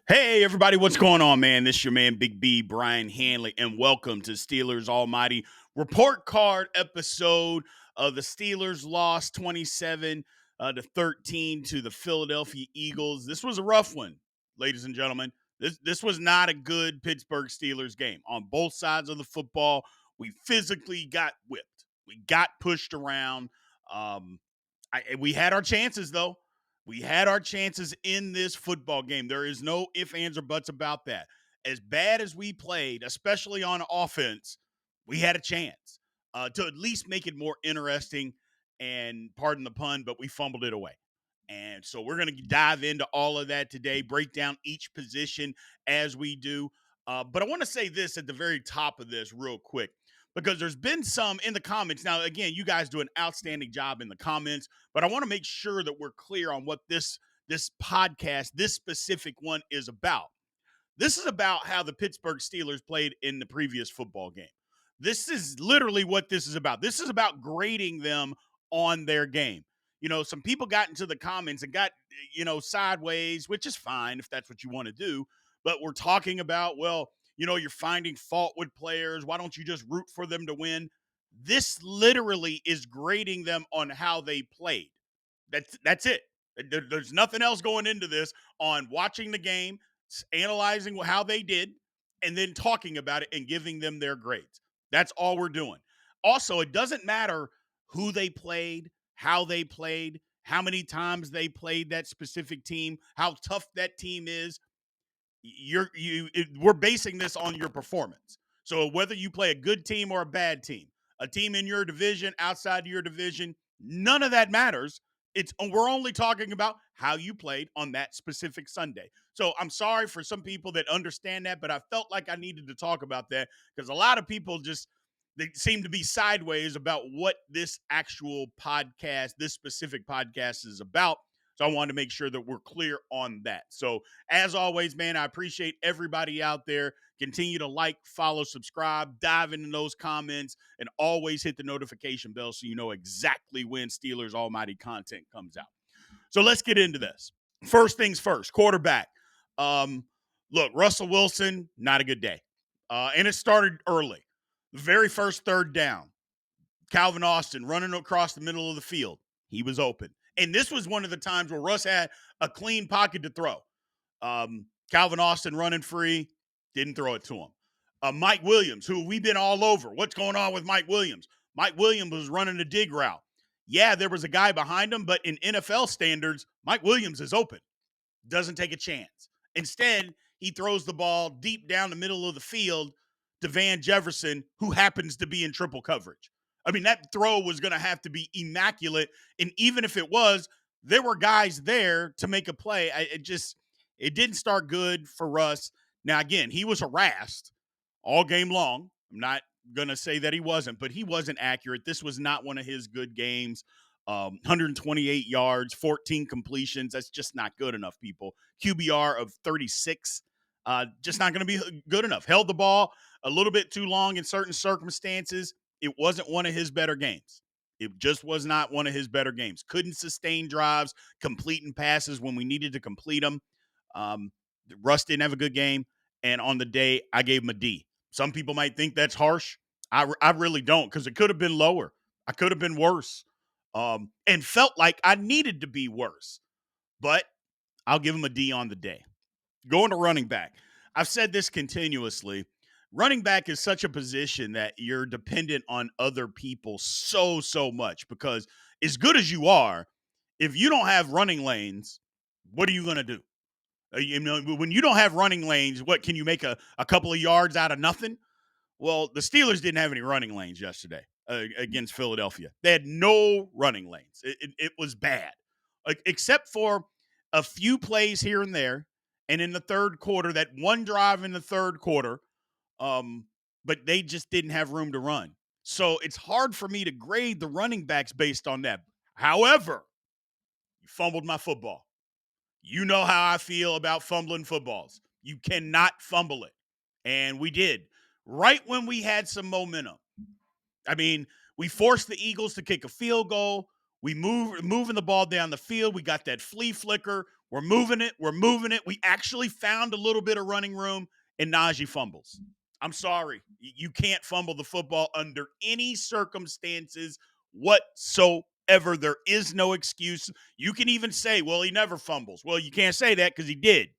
Hey, everybody, what's going on, man? This is your man, Big B, Brian Hanley, and welcome to Steelers Almighty Report Card episode of the Steelers lost 27 to 13 to the Philadelphia Eagles. This was a rough one, ladies and gentlemen. This was not a good Pittsburgh Steelers game. On both sides of the football, we physically got whipped. We got pushed around. Um, we had our chances, though. We had our chances in this football game. There is no ifs, ands, or buts about that. As bad as we played, especially on offense, we had a chance to at least make it more interesting. And pardon the pun, but we fumbled it away. And so we're going to dive into all of that today, break down each position as we do. But I want to say this at the very top of this, real quick, because there's been some in the comments. Now, again, you guys do an outstanding job in the comments, but I want to make sure that we're clear on what this podcast, this specific one, is about. This is about how the Pittsburgh Steelers played in the previous football game. This is literally what this is about. This is about grading them on their game. You know, some people got into the comments and got, sideways, which is fine if that's what you want to do. But we're talking about, well, you're finding fault with players. Why don't you just root for them to win? This literally is grading them on how they played. That's it. There's nothing else going into this on watching the game, analyzing how they did, and then talking about it and giving them their grades. That's all we're doing. Also, it doesn't matter who they played, how many times they played that specific team, how tough that team is. We're basing this on your performance. So whether you play a good team or a bad team, a team in your division, outside of your division, none of that matters. We're only talking about how you played on that specific Sunday. So I'm sorry for some people that understand that, but I felt like I needed to talk about that because a lot of people just they seem to be sideways about what this actual podcast, this specific podcast is about. So I wanted to make sure that we're clear on that. So as always, man, I appreciate everybody out there. Continue to like, follow, subscribe, dive into those comments, and always hit the notification bell so you know exactly when Steelers Almighty content comes out. So let's get into this. First things first, quarterback. Um, Look, Russell Wilson, not a good day. And it started early. The very first third down, Calvin Austin running across the middle of the field. He was open. And this was one of the times where Russ had a clean pocket to throw. Calvin Austin running free, didn't throw it to him. Mike Williams, who we've been all over. What's going on with Mike Williams? Mike Williams was running a dig route. Yeah, there was a guy behind him, but in NFL standards, Mike Williams is open. Doesn't take a chance. Instead, he throws the ball deep down the middle of the field to Van Jefferson, who happens to be in triple coverage. I mean, that throw was going to have to be immaculate. And even if it was, there were guys there to make a play. It didn't start good for Russ. Now, again, he was harassed all game long. I'm not going to say that he wasn't, but he wasn't accurate. This was not one of his good games. 128 yards, 14 completions. That's just not good enough, people. QBR of 36. Just not going to be good enough. Held the ball a little bit too long in certain circumstances. It wasn't one of his better games. It just was not one of his better games. Couldn't sustain drives, completing passes when we needed to complete them. Um, Russ didn't have a good game. And on the day, I gave him a D. Some people might think that's harsh. I really don't, because it could have been lower. I could have been worse, and felt like I needed to be worse. But I'll give him a D on the day. Going to running back. I've said this continuously. Running back is such a position that you're dependent on other people so much, because as good as you are, if you don't have running lanes, what are you going to do? When you don't have running lanes, what can you make a couple of yards out of nothing? Well, the Steelers didn't have any running lanes yesterday against Philadelphia. They had no running lanes. It was bad, except for a few plays here and there. And in the third quarter, that one drive in the third quarter, but they just didn't have room to run. So it's hard for me to grade the running backs based on that. However, you fumbled my football. You know how I feel about fumbling footballs. You cannot fumble it. And we did. Right when we had some momentum. I mean, we forced the Eagles to kick a field goal. We moving the ball down the field. We got that flea flicker. We're moving it. We're moving it. We actually found a little bit of running room, and Najee fumbles. I'm sorry. You can't fumble the football under any circumstances whatsoever. There is no excuse. You can even say, well, he never fumbles. Well, you can't say that because he did.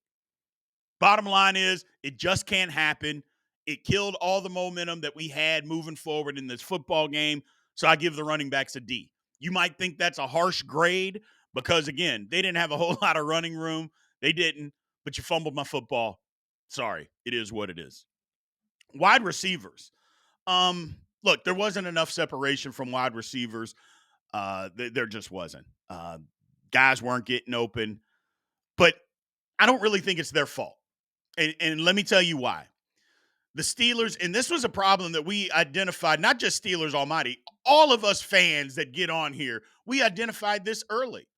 Bottom line is, it just can't happen. It killed all the momentum that we had moving forward in this football game. So I give the running backs a D. You might think that's a harsh grade because, again, they didn't have a whole lot of running room. They didn't, but you fumbled my football. Sorry, it is what it is. Wide receivers. Look, there wasn't enough separation from wide receivers. There just wasn't. Guys weren't getting open, but I don't really think it's their fault. And let me tell you why. The Steelers, and this was a problem that we identified, not just Steelers Almighty, all of us fans that get on here, we identified this early.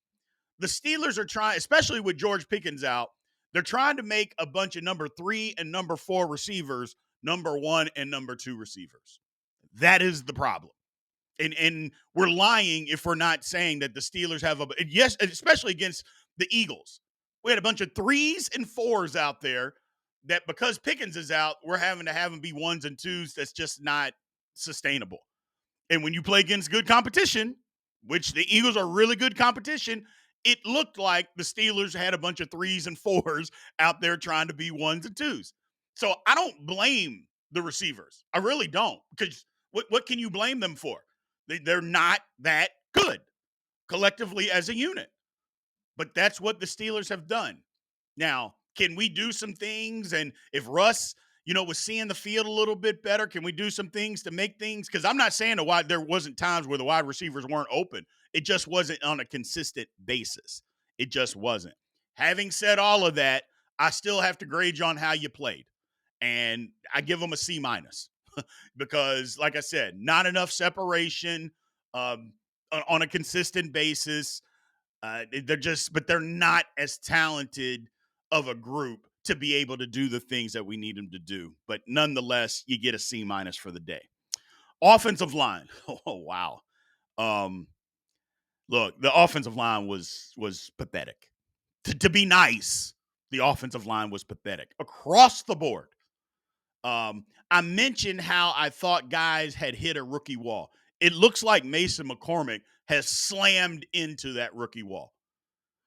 The Steelers are trying, especially with George Pickens out, they're trying to make a bunch of number 3 and number 4 receivers number 1 and number 2 receivers. That is the problem. And we're lying if we're not saying that the Steelers have yes, especially against the Eagles. We had a bunch of 3s and 4s out there that because Pickens is out, we're having to have them be 1s and 2s. That's just not sustainable. And when you play against good competition, which the Eagles are really good competition, it looked like the Steelers had a bunch of 3s and 4s out there trying to be 1s and 2s. So I don't blame the receivers. I really don't. Because what can you blame them for? They're not that good collectively as a unit. But that's what the Steelers have done. Now, can we do some things? And if Russ, was seeing the field a little bit better, can we do some things to make things? Because I'm not saying there wasn't times where the wide receivers weren't open. It just wasn't on a consistent basis. It just wasn't. Having said all of that, I still have to grade you on how you played. And I give them a C minus because, like I said, not enough separation on a consistent basis. But they're not as talented of a group to be able to do the things that we need them to do. But nonetheless, you get a C minus for the day. Offensive line. Oh wow. Um, Look, the offensive line was pathetic. To be nice, the offensive line was pathetic across the board. I mentioned how I thought guys had hit a rookie wall. It looks like Mason McCormick has slammed into that rookie wall.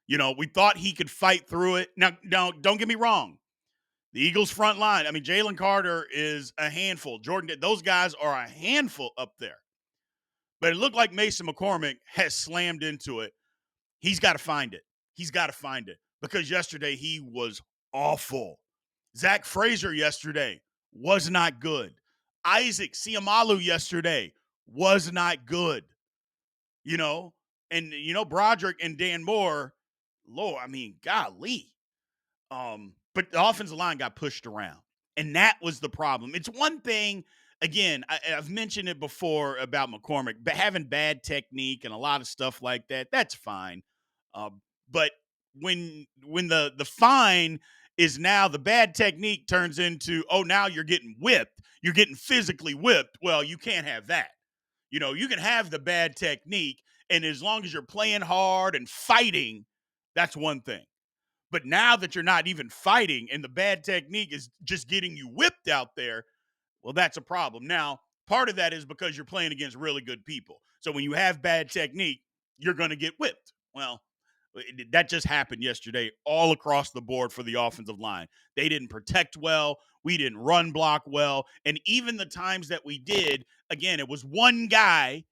We thought he could fight through it. Now, don't get me wrong. The Eagles' front line, I mean, Jalen Carter is a handful. Jordan, those guys are a handful up there. But it looked like Mason McCormick has slammed into it. He's got to find it. He's got to find it because yesterday he was awful. Zach Frazier yesterday was not good. Isaac Siamalu yesterday was not good. And Broderick and Dan Moore, Lord, I mean, golly. But the offensive line got pushed around, and that was the problem. It's one thing, again, I've mentioned it before about McCormick, but having bad technique and a lot of stuff like that, that's fine. But when the fine is now the bad technique turns into, oh, now you're getting whipped, you're getting physically whipped. Well, you can't have that. You can have the bad technique, and as long as you're playing hard and fighting, that's one thing. But now that you're not even fighting and the bad technique is just getting you whipped out there, well, that's a problem. Now, part of that is because you're playing against really good people. So when you have bad technique, you're going to get whipped. Well, that just happened yesterday all across the board for the offensive line. They didn't protect well. We didn't run block well. And even the times that we did, again, it was one guy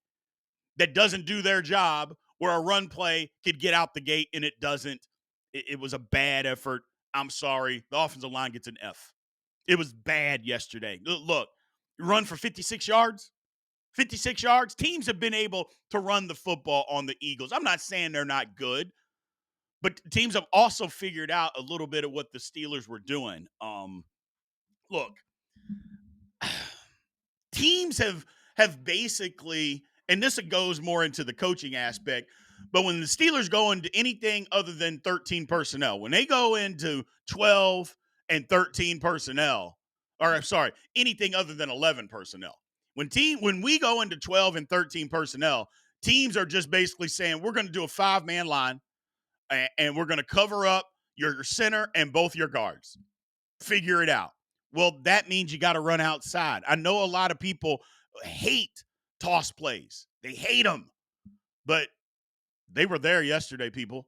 that doesn't do their job where a run play could get out the gate and it doesn't. It was a bad effort. I'm sorry. The offensive line gets an F. It was bad yesterday. Look, run for 56 yards. 56 yards. Teams have been able to run the football on the Eagles. I'm not saying they're not good, but teams have also figured out a little bit of what the Steelers were doing. Look, teams have basically, and this goes more into the coaching aspect, but when the Steelers go into anything other than 13 personnel, when they go into 12 and 13 personnel, or I'm sorry, anything other than 11 personnel, when we go into 12 and 13 personnel, teams are just basically saying we're going to do a 5-man line. and we're going to cover up your center and both your guards. Figure it out. Well, that means you got to run outside. I know a lot of people hate toss plays. They hate them, but they were there yesterday, people.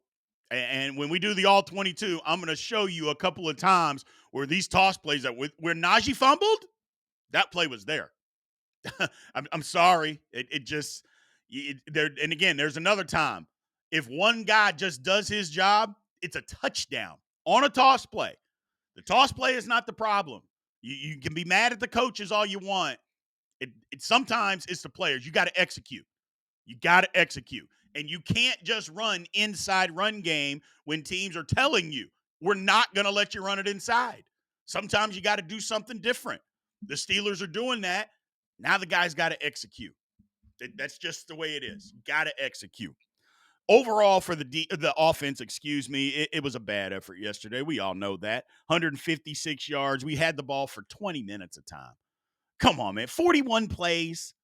And when we do the all 22, I'm going to show you a couple of times where these toss plays where Najee fumbled, that play was there. I'm sorry. It just there. And again, there's another time. If one guy just does his job, it's a touchdown on a toss play. The toss play is not the problem. You can be mad at the coaches all you want. It sometimes it's the players. You got to execute. You got to execute. And you can't just run inside run game when teams are telling you, we're not going to let you run it inside. Sometimes you got to do something different. The Steelers are doing that. Now the guy's got to execute. That's just the way it is. Got to execute. Overall, for the offense, it was a bad effort yesterday. We all know that. 156 yards. We had the ball for 20 minutes of time. Come on, man. 41 plays.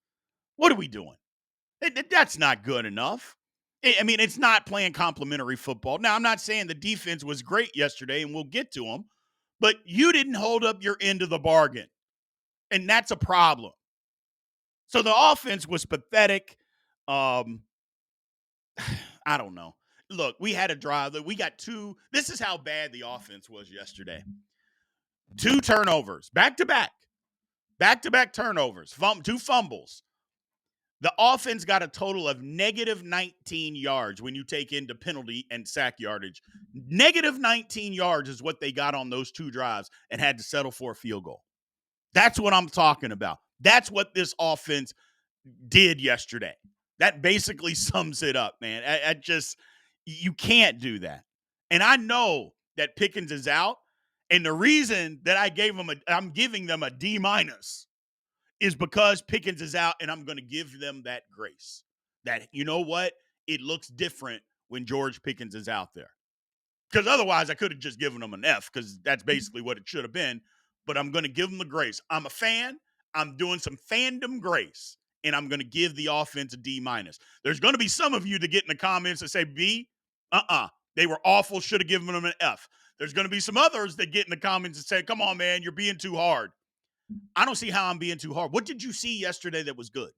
What are we doing? That's not good enough. I mean, it's not playing complimentary football. Now, I'm not saying the defense was great yesterday, and we'll get to them, but you didn't hold up your end of the bargain, and that's a problem. So the offense was pathetic. I don't know. Look, we had a drive that we got two. This is how bad the offense was yesterday. 2 turnovers, back to back turnovers, two fumbles. The offense got a total of negative 19 yards when you take into penalty and sack yardage. Negative 19 yards is what they got on those 2 drives and had to settle for a field goal. That's what I'm talking about. That's what this offense did yesterday. That basically sums it up, man. You can't do that. And I know that Pickens is out. And the reason that I'm giving them a D- is because Pickens is out, and I'm going to give them that grace. That, you know what? It looks different when George Pickens is out there. Because otherwise, I could have just given them an F, because that's basically what it should have been. But I'm going to give them the grace. I'm a fan. I'm doing some fandom grace, and I'm going to give the offense a D-. There's going to be some of you that get in the comments that say B. They were awful. Should have given them an F. There's going to be some others that get in the comments and say, come on, man, you're being too hard. I don't see how I'm being too hard. What did you see yesterday that was good?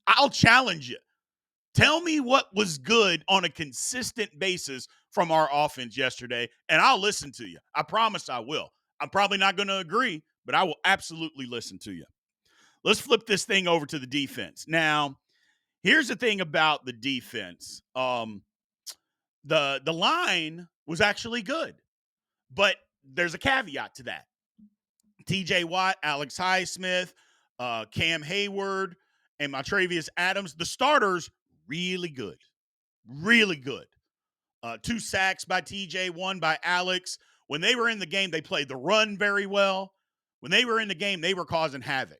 I'll challenge you. Tell me what was good on a consistent basis from our offense yesterday, and I'll listen to you. I promise I will. I'm probably not going to agree, but I will absolutely listen to you. Let's flip this thing over to the defense. Now, here's the thing about the defense. The line was actually good, but there's a caveat to that. TJ Watt, Alex Highsmith, Cam Hayward, and Montravius Adams, the starters, really good. Really good. 2 sacks by TJ, 1 by Alex. When they were in the game, they played the run very well. When they were in the game, they were causing havoc.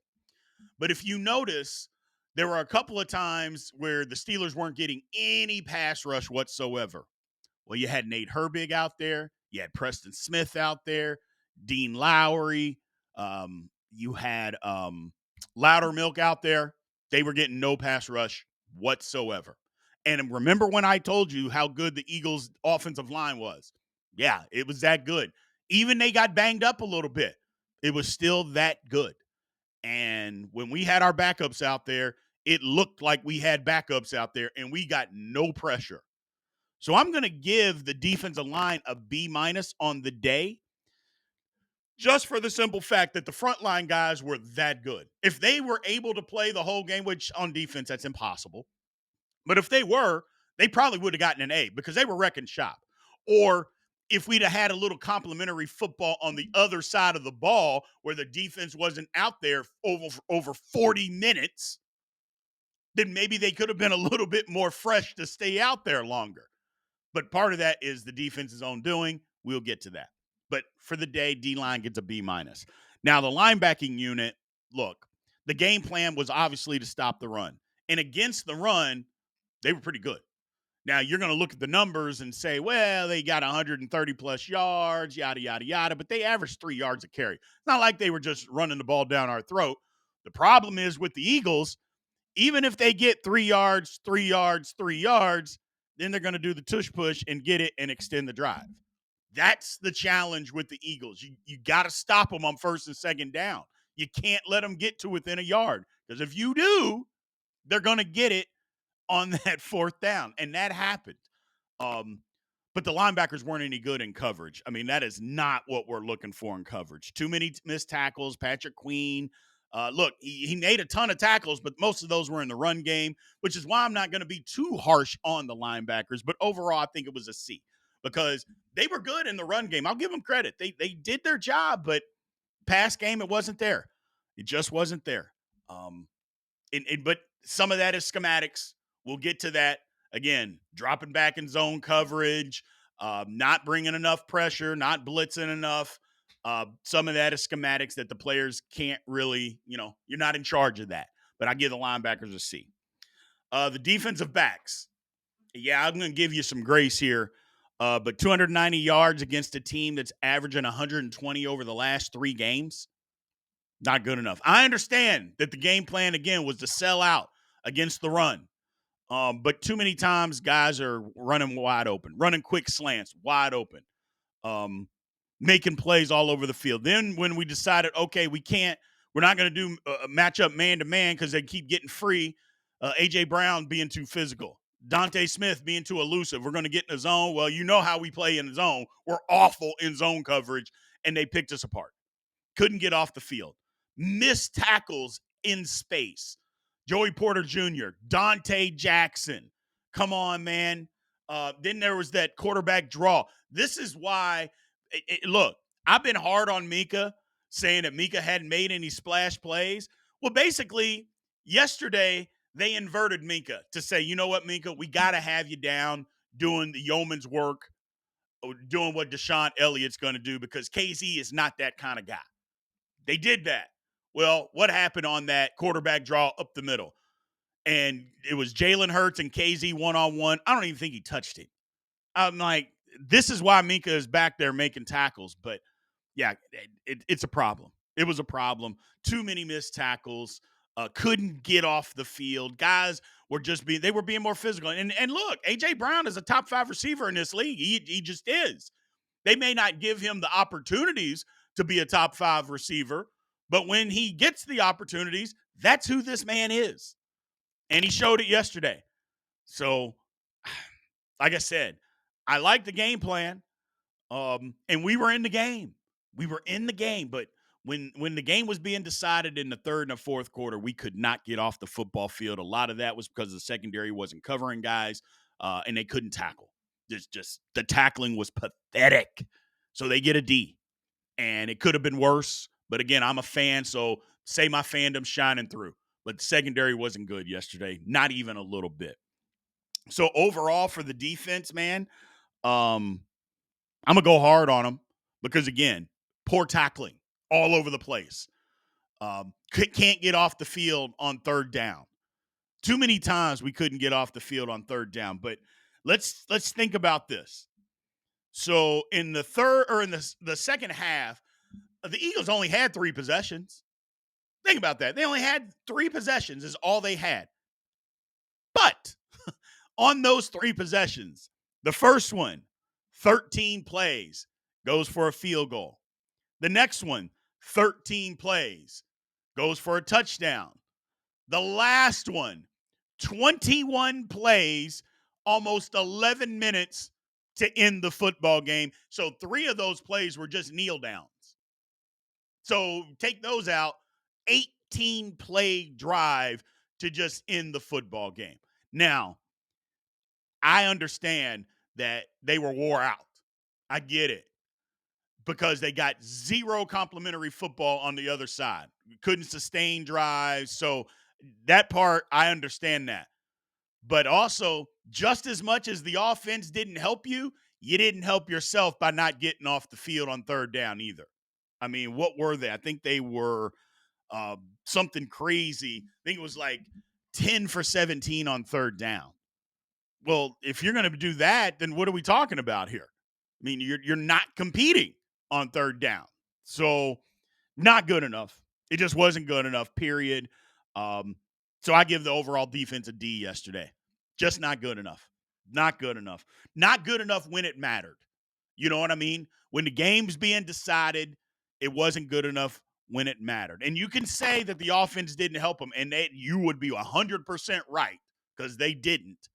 But if you notice, there were a couple of times where the Steelers weren't getting any pass rush whatsoever. Well, you had Nate Herbig out there. You had Preston Smith out there. Dean Lowry. You had Loudermilk out there. They were getting no pass rush whatsoever. And remember when I told you how good the Eagles' offensive line was? Yeah, it was that good. Even they got banged up a little bit. It was still that good. And when we had our backups out there, it looked like we had backups out there, and we got no pressure. So I'm going to give the defensive line a B- on the day, just for the simple fact that the frontline guys were that good. If they were able to play the whole game, which on defense, that's impossible. But if they were, they probably would have gotten an A, because they were wrecking shop. Or if we'd have had a little complimentary football on the other side of the ball where the defense wasn't out there over 40 minutes, then maybe they could have been a little bit more fresh to stay out there longer. But part of that is the defense's own doing. We'll get to that. But for the day, D-line gets a B-. Now, the linebacking unit, look, the game plan was obviously to stop the run. And against the run, they were pretty good. Now, you're going to look at the numbers and say, well, they got 130-plus yards, yada, yada, yada, but they averaged 3 yards a carry. It's not like they were just running the ball down our throat. The problem is with the Eagles, even if they get 3 yards, 3 yards, 3 yards, then they're going to do the tush push and get it and extend the drive. That's the challenge with the Eagles. You got to stop them on first and second down. You can't let them get to within a yard, because if you do, they're going to get it on that fourth down, and that happened. Um, but the linebackers weren't any good in coverage. I mean, that is not what we're looking for in coverage. Too many missed tackles. Patrick Queen, look, he made a ton of tackles, but most of those were in the run game, which is why I'm not going to be too harsh on the linebackers. But overall, I think it was a C, because they were good in the run game. I'll give them credit. They did their job, but pass game, it wasn't there. It just wasn't there. Um, but some of that is schematics. We'll get to that. Again, dropping back in zone coverage, not bringing enough pressure, not blitzing enough. Some of that is schematics that the players can't really, you're not in charge of that. But I give the linebackers a C. The defensive backs. Yeah, I'm going to give you some grace here. But 290 yards against a team that's averaging 120 over the last 3 games, not good enough. I understand that the game plan, again, was to sell out against the run. But too many times guys are running wide open, running quick slants, wide open, making plays all over the field. Then when we decided, okay, we're not going to do a matchup man-to-man because they keep getting free, A.J. Brown being too physical, Dante Smith being too elusive. We're going to get in the zone. Well, you know how we play in the zone. We're awful in zone coverage, and they picked us apart. Couldn't get off the field. Missed tackles in space. Joey Porter Jr., Dante Jackson. Come on, man. Then there was that quarterback draw. This is why, look, I've been hard on Mika, saying that Mika hadn't made any splash plays. Well, basically, yesterday they inverted Mika to say, you know what, Mika, we got to have you down doing the yeoman's work, doing what Deshaun Elliott's going to do, because KZ is not that kind of guy. They did that. Well, what happened on that quarterback draw up the middle? And it was Jalen Hurts and KZ one-on-one. I don't even think he touched him. I'm like, this is why Minka is back there making tackles. But, yeah, it's a problem. It was a problem. Too many missed tackles. Couldn't get off the field. Guys were being more physical. And look, A.J. Brown is a top 5 receiver in this league. He just is. They may not give him the opportunities to be a top 5 receiver, but when he gets the opportunities, that's who this man is. And he showed it yesterday. So, like I said, I like the game plan. And we were in the game. But when the game was being decided in the third and the fourth quarter, we could not get off the football field. A lot of that was because the secondary wasn't covering guys, and they couldn't tackle. Just the tackling was pathetic. So they get a D. And it could have been worse. But again, I'm a fan, so say my fandom's shining through. But the secondary wasn't good yesterday, not even a little bit. So overall for the defense, man, I'm going to go hard on them because, again, poor tackling all over the place. Can't get off the field on third down. Too many times we couldn't get off the field on third down. But let's think about this. So in the the second half, the Eagles only had 3 possessions. Think about that. They only had 3 possessions is all they had. But on those 3 possessions, the first one, 13 plays, goes for a field goal. The next one, 13 plays, goes for a touchdown. The last one, 21 plays, almost 11 minutes to end the football game. So 3 of those plays were just kneel downs. So take those out, 18 play drive to just end the football game. Now, I understand that they were wore out. I get it. Because they got 0 complimentary football on the other side. Couldn't sustain drives. So that part, I understand that. But also, just as much as the offense didn't help you, you didn't help yourself by not getting off the field on third down either. I mean, what were they? I think they were something crazy. I think it was like 10 for 17 on third down. Well, if you're going to do that, then what are we talking about here? I mean, you're not competing on third down. So not good enough. It just wasn't good enough, period. So I give the overall defense a D yesterday. Just not good enough. Not good enough. Not good enough when it mattered. You know what I mean? When the game's being decided, it wasn't good enough when it mattered. And you can say that the offense didn't help them, and you would be 100% right because they didn't.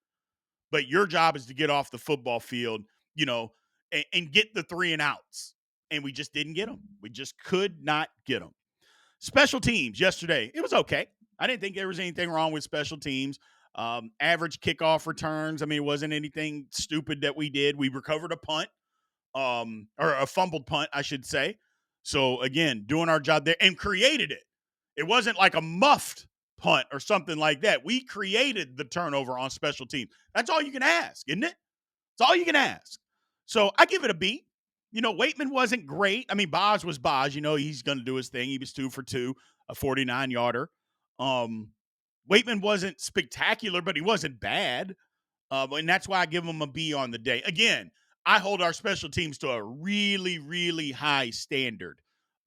But your job is to get off the football field, and get the 3 and outs. And we just didn't get them. We just could not get them. Special teams yesterday, it was okay. I didn't think there was anything wrong with special teams. Average kickoff returns. I mean, it wasn't anything stupid that we did. We recovered a punt, or a fumbled punt, I should say. So again, doing our job there and created it. It wasn't like a muffed punt or something like that. We created the turnover on special teams. That's all you can ask, isn't it? It's all you can ask. So I give it a B. Waitman wasn't great. I mean, Boz was Boz. He's going to do his thing. He was 2 for 2, a 49-yarder. Waitman wasn't spectacular, but he wasn't bad. And that's why I give him a B on the day. Again, I hold our special teams to a really, really high standard.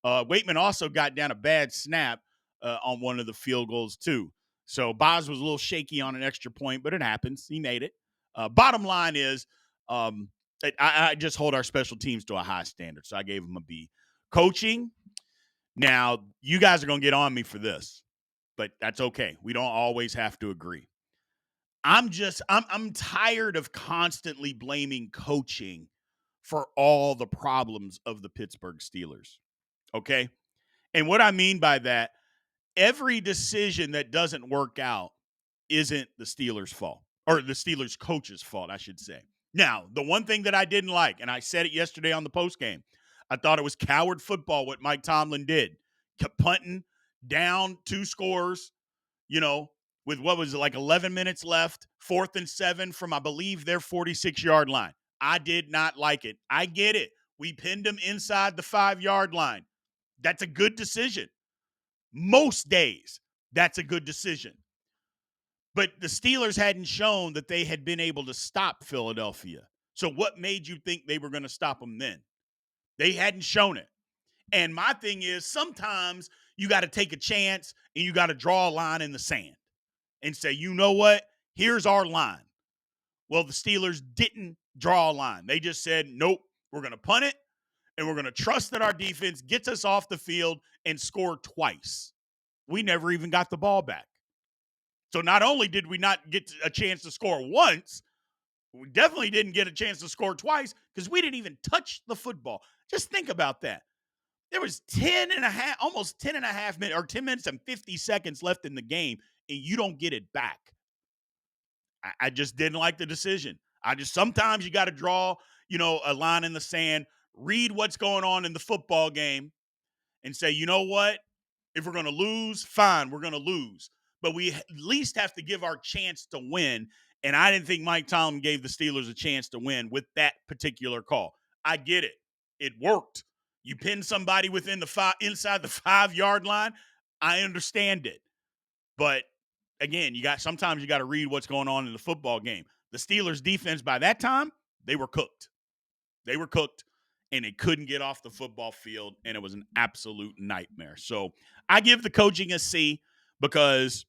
Waitman also got down a bad snap on one of the field goals, too. So Boz was a little shaky on an extra point, but it happens. He made it. Bottom line is, I just hold our special teams to a high standard, so I gave him a B. Coaching, now you guys are going to get on me for this, but that's okay. We don't always have to agree. I'm tired of constantly blaming coaching for all the problems of the Pittsburgh Steelers. Okay? And what I mean by that, every decision that doesn't work out isn't the Steelers' fault, or the Steelers coach's fault, I should say. Now, the one thing that I didn't like, and I said it yesterday on the postgame, I thought it was coward football what Mike Tomlin did. Kept punting down 2 scores, with what was it, like 11 minutes left, 4th and 7 from, I believe, their 46-yard line. I did not like it. I get it. We pinned them inside the 5-yard line. That's a good decision. Most days, that's a good decision. But the Steelers hadn't shown that they had been able to stop Philadelphia. So what made you think they were going to stop them then? They hadn't shown it. And my thing is, sometimes you got to take a chance and you got to draw a line in the sand and say, you know what? Here's our line. Well, the Steelers didn't draw a line. They just said, nope, we're going to punt it, and we're going to trust that our defense gets us off the field and score twice. We never even got the ball back. So not only did we not get a chance to score once, we definitely didn't get a chance to score twice because we didn't even touch the football. Just think about that. There was 10 and a half, almost 10 and a half minutes, or 10 minutes and 50 seconds left in the game, and you don't get it back. I just didn't like the decision. Sometimes you got to draw, a line in the sand, read what's going on in the football game, and say, you know what? If we're going to lose, fine, we're going to lose. But we at least have to give our chance to win. And I didn't think Mike Tomlin gave the Steelers a chance to win with that particular call. I get it. It worked. You pin somebody inside the 5-yard line. I understand it. But again, sometimes you got to read what's going on in the football game. The Steelers defense by that time, they were cooked. They were cooked, and they couldn't get off the football field, and it was an absolute nightmare. So I give the coaching a C because,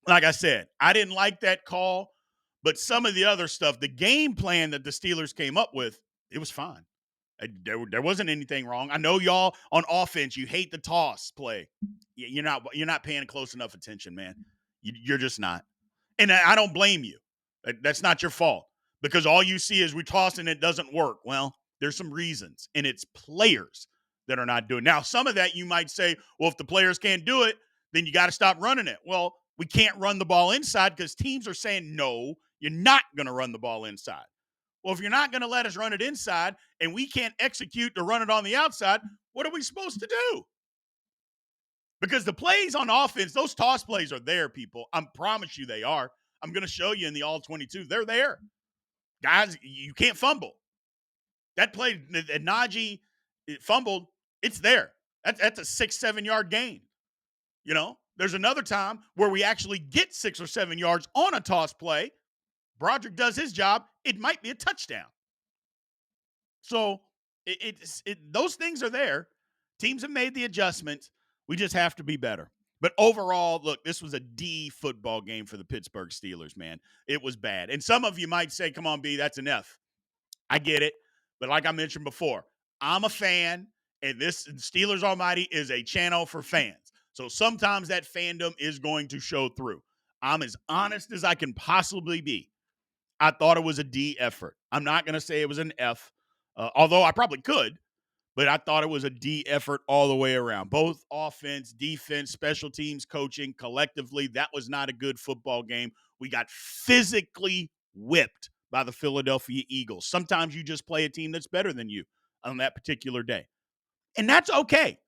like I said, I didn't like that call, but some of the other stuff, the game plan that the Steelers came up with, it was fine. There wasn't anything wrong. I know y'all on offense, you hate the toss play. You're not paying close enough attention, man. You're just not. And I don't blame you. That's not your fault because all you see is we toss and it doesn't work. Well, there's some reasons, and it's players that are not doing it. Now, some of that you might say, well, if the players can't do it, then you got to stop running it. Well, we can't run the ball inside because teams are saying, no, you're not going to run the ball inside. Well, if you're not going to let us run it inside and we can't execute to run it on the outside, what are we supposed to do? Because the plays on offense, those toss plays are there, people. I promise you they are. I'm going to show you in the all-22. They're there. Guys, you can't fumble. That play that Najee fumbled, it's there. That's a 6-7 yard gain. There's another time where we actually get 6 or 7 yards on a toss play. Broderick does his job. It might be a touchdown. So those things are there. Teams have made the adjustments. We just have to be better. But overall, look, this was a D football game for the Pittsburgh Steelers, man. It was bad. And some of you might say, come on, B, that's an F. I get it. But like I mentioned before, I'm a fan, and this Steelers Almighty is a channel for fans. So sometimes that fandom is going to show through. I'm as honest as I can possibly be. I thought it was a D effort. I'm not going to say it was an F, although I probably could, but I thought it was a D effort all the way around. Both offense, defense, special teams, coaching, collectively, that was not a good football game. We got physically whipped by the Philadelphia Eagles. Sometimes you just play a team that's better than you on that particular day. And that's okay.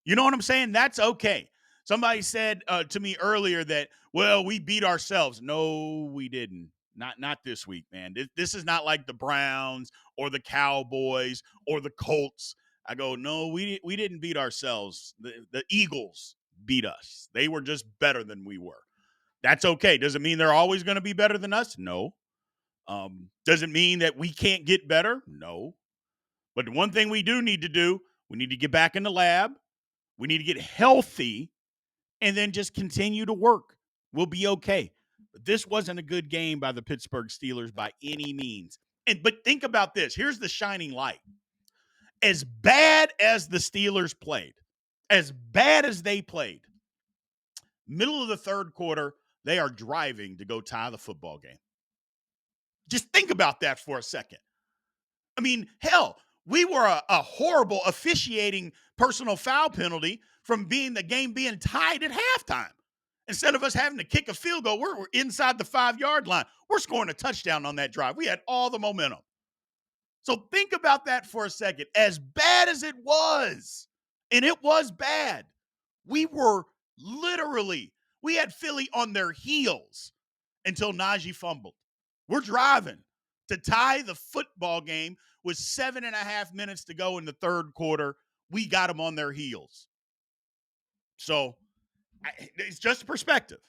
You know what I'm saying? That's okay. Somebody said to me earlier that, well, we beat ourselves. No, we didn't. Not this week, man. This is not like the Browns or the Cowboys or the Colts. I go, no, we didn't beat ourselves. The Eagles beat us. They were just better than we were. That's okay. Does it mean they're always going to be better than us? No. Does it mean that we can't get better? No. But the one thing we do need to do, we need to get back in the lab. We need to get healthy and then just continue to work. We'll be okay. But this wasn't a good game by the Pittsburgh Steelers by any means. But think about this. Here's the shining light. As bad as the Steelers played, as bad as they played, middle of the third quarter, they are driving to go tie the football game. Just think about that for a second. I mean, hell, we were a horrible officiating personal foul penalty from the game being tied at halftime. Instead of us having to kick a field goal, we're inside the 5-yard line. We're scoring a touchdown on that drive. We had all the momentum. So think about that for a second. As bad as it was, and it was bad, we had Philly on their heels until Najee fumbled. We're driving to tie the football game with 7.5 minutes to go in the third quarter. We got them on their heels. So it's just a perspective.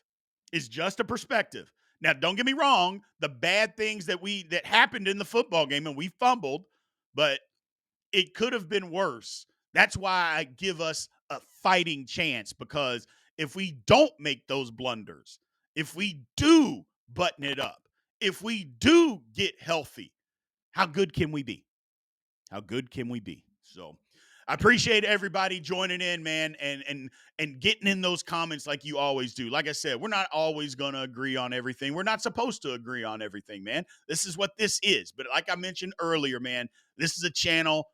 It's just a perspective. Now, don't get me wrong. The bad things that happened in the football game, and we fumbled, but it could have been worse. That's why I give us a fighting chance, because if we don't make those blunders, if we do button it up, if we do get healthy, how good can we be? How good can we be? So I appreciate everybody joining in, man, and getting in those comments like you always do. Like I said, we're not always going to agree on everything. We're not supposed to agree on everything, man. This is what this is. But like I mentioned earlier, man, this is a channel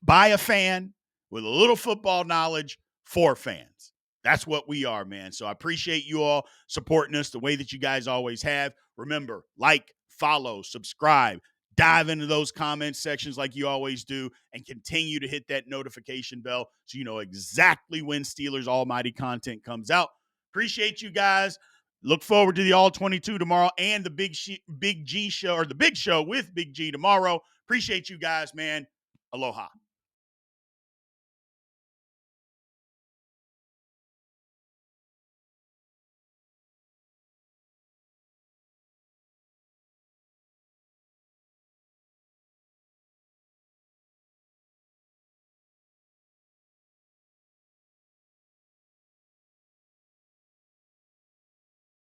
by a fan with a little football knowledge for fans. That's what we are, man. So I appreciate you all supporting us the way that you guys always have. Remember, like, follow, subscribe, dive into those comment sections like you always do, and continue to hit that notification bell so you know exactly when Steelers Almighty content comes out. Appreciate you guys. Look forward to the All 22 tomorrow and the Big G show, or the Big Show with Big G tomorrow. Appreciate you guys, man. Aloha.